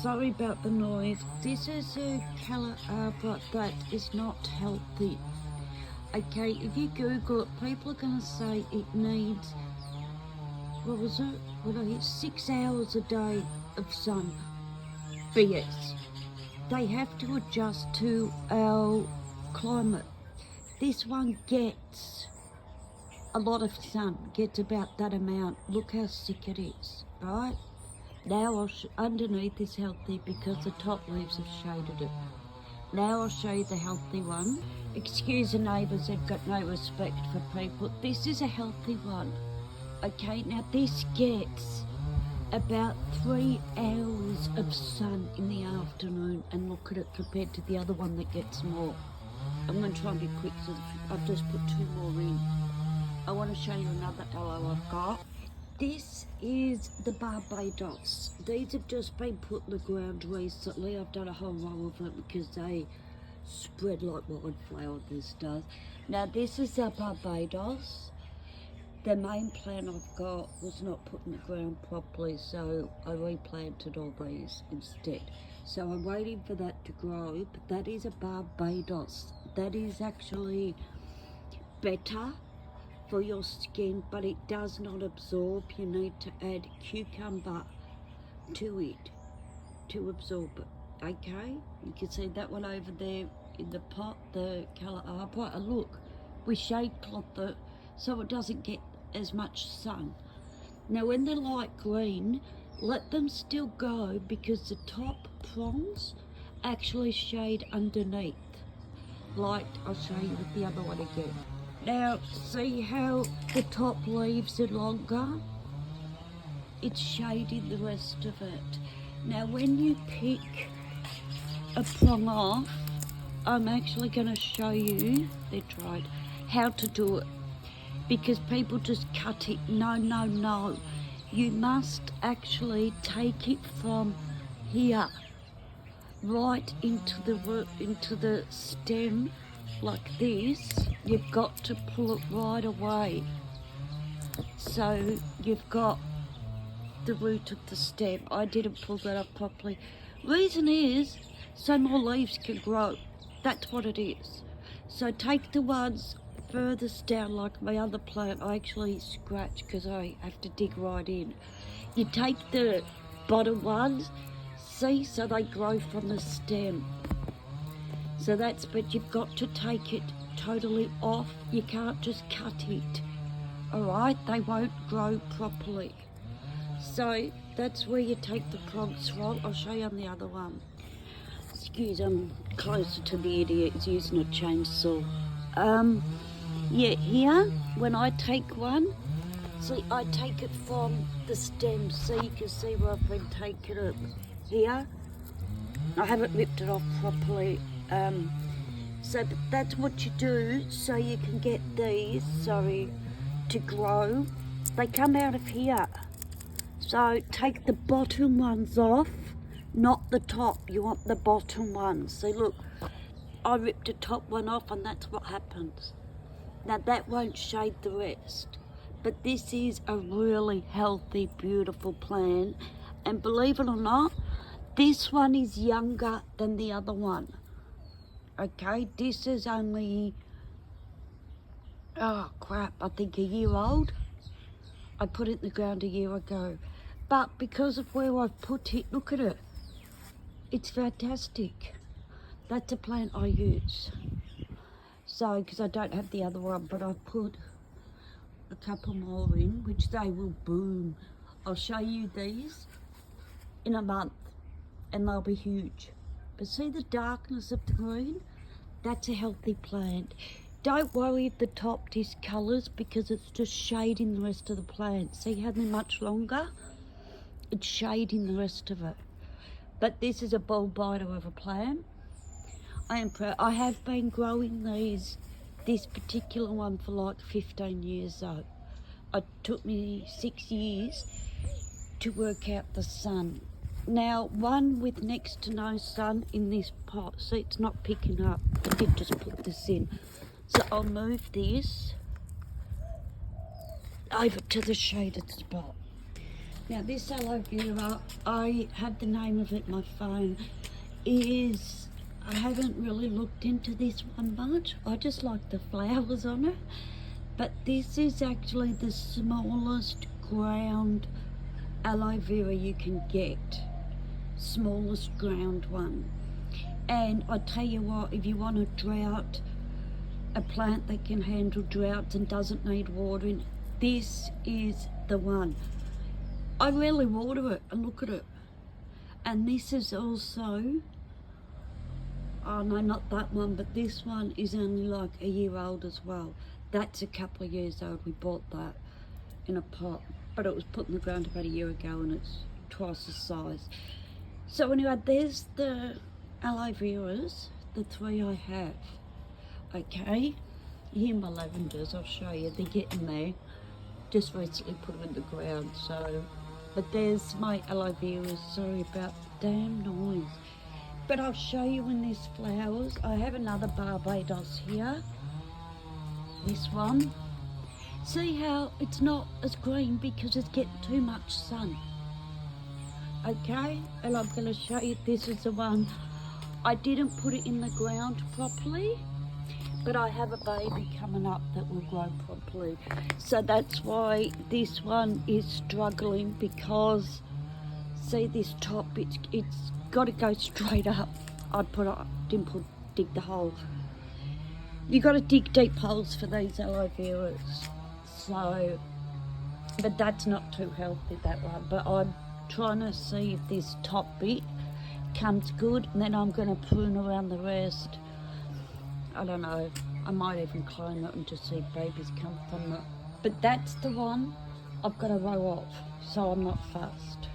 Sorry about the noise. This is a calabar that is not healthy. Okay, if you Google it, people are going to say it needs, what was it? 6 hours a day of sun. BS. They have to adjust to our climate. This one gets a lot of sun, gets about that amount. Look how sick it is, right? Now underneath is healthy because the top leaves have shaded it. Now I'll show you the healthy one. Excuse the neighbours, they've got no respect for people. This is a healthy one. Okay, now this gets about 3 hours of sun in the afternoon, and look at it compared to the other one that gets more. I'm going to try and be quick, so I've just put 2 more in. I want to show you another aloe I've got. This is the Barbados. These have just been put in the ground recently. I've done a whole row of them because they spread like wildflower, this does. Now this is the Barbados. The main plant I've got was not put in the ground properly, so I replanted all these instead. So I'm waiting for that to grow, but that is a Barbados. That is actually better for your skin, but it does not absorb. You need to add cucumber to it to absorb it. Okay, you can see that one over there in the pot, the calabar. And look, we shade cloth it so it doesn't get as much sun. Now when they're light green, let them still go because the top prongs actually shade underneath. Like I'll show you with the other one again. Now see how the top leaves are longer? It's shading the rest of it. Now when you pick a prong off, I'm actually going to show you, they're dried, how to do it. Because people just cut it. No, no, no. You must actually take it from here right into the stem like this. You've got to pull it right away. So you've got the root of the stem. I didn't pull that up properly. Reason is so more leaves can grow. That's what it is. So take the ones furthest down, like my other plant. I actually scratch because I have to dig right in. You take the bottom ones, see, so they grow from the stem. So that's, but you've got to take it totally off. You can't just cut it. All right, they won't grow properly. So that's where you take the prongs from. I'll show you on the other one. Excuse, I'm closer to the idiot. He's using a chainsaw. Yeah, here, when I take one, see, I take it from the stem. See, you can see where I've been taking it here. I haven't ripped it off properly. So that's what you do, so you can get these, to grow. They come out of here. So take the bottom ones off, not the top. You want the bottom ones. See, look, I ripped the top one off and that's what happens. Now that won't shade the rest, but this is a really healthy, beautiful plant. And believe it or not, this one is younger than the other one. Okay, this is only, oh crap, I think a year old. I put it in the ground a year ago. But because of where I've put it, look at it. It's fantastic. That's a plant I use. So, because I don't have the other one, but I've put a couple more in, which they will boom. I'll show you these in a month, and they'll be huge. But see the darkness of the green? That's a healthy plant. Don't worry if the top discolours because it's just shading the rest of the plant. See how they're much longer? It's shading the rest of it. But this is a ball biter of a plant. I am proud. I have been growing this particular one for like 15 years though. It took me 6 years to work out the sun. Now, one with next to no sun in this pot. See, it's not picking up. I did just put this in. So I'll move this over to the shaded spot. Now this aloe vera, I have the name of it in my phone, I haven't really looked into this one much. I just like the flowers on it. But this is actually the smallest ground aloe vera you can get. Smallest ground one. And I tell you what, if you want a plant that can handle droughts and doesn't need watering, this is the one. I rarely water it, and look at it. And this is also, oh no, not that one, but this one is only like a year old as well. That's a couple of years old. We bought that in a pot, but it was put in the ground about a year ago and it's twice the size. So anyway, there's the aloe veras, the 3 I have. Okay, here my lavenders, I'll show you, they're getting there. Just recently put them in the ground, so. But there's my aloe veras. Sorry about the damn noise. But I'll show you when there's flowers. I have another Barbados here. This one. See how it's not as green because it's getting too much sun. Okay, and I'm going to show you, this is the one. I didn't put it in the ground properly, but I have a baby coming up that will grow properly. So that's why this one is struggling, because see this top, it's got to go straight up. Didn't dig the hole. You got to dig deep holes for these aloe veras. So, but that's not too healthy, that one. But I'm trying to see if this top bit comes good, and then I'm going to prune around the rest. I don't know, I might even clone it and just see if babies come from it. But that's the one I've got to row off, so I'm not fussed.